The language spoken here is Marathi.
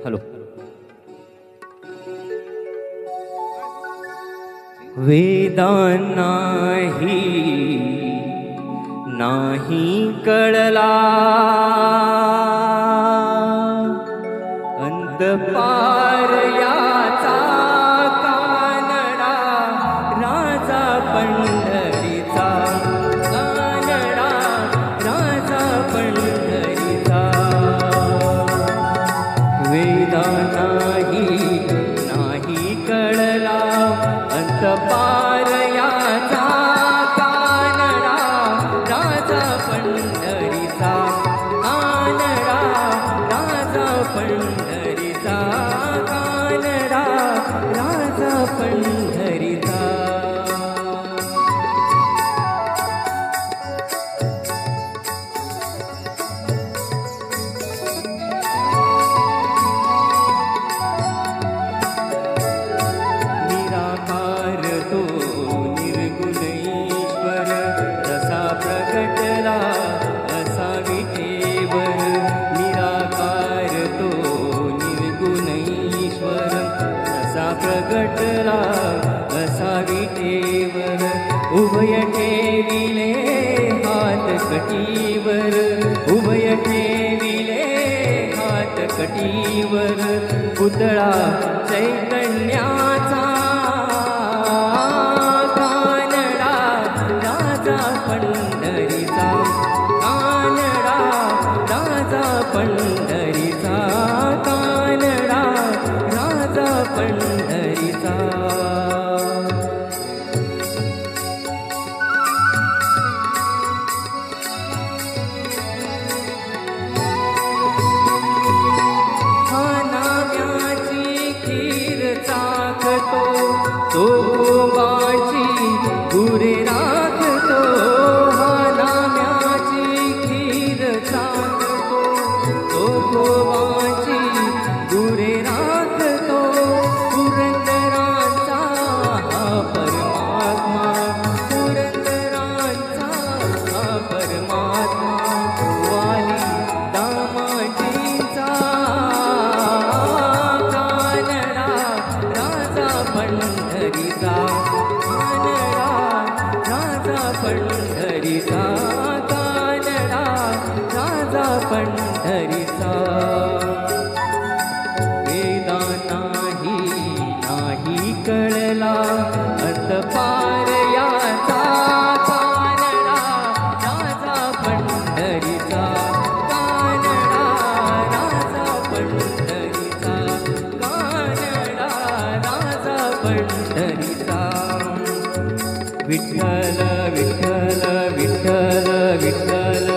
हॅलो. वेदांना नाही कळला अंत पार याचा कानडा राजा पंढरीचा कानडा राजा पंढरीचा. वेदांना नाही कळला अंत पार याचा कानडा राजा पंढरीचा कानडा राजा पंढरीचा कानडा राजा पंढरीचा. प्रगटला असा विटेवर उभय ठेविले हात कटीवर उभय ठेविले हात कटीवर पुतळा चैतन्याचा कानडा राजा पंढरीचा कानडा राजा पंढरीचा कानडा राजा पंढरीचा. हा नाम्याची खीर चाखतो तो गोवाची गुरे राखतो. हा नाम्याची खीर चाखतो तो गोवाची गुरे राखतो. पुरंदरांचा हा परमात्मा पुरंदरांचा हा परमात्मा वाली दामाजीचा कानडा राजा पंढरीचा कानडा राजा पंढरीचा कानडा राजा पंढरीचा. नाही कळला अंत पार याचा कानडा राजा पंढरीचा कानडा राजा पंढरीचा कानडा राजा पंढरीचा. विठ्ठल विठ्ठल विठ्ठल विठ्ठल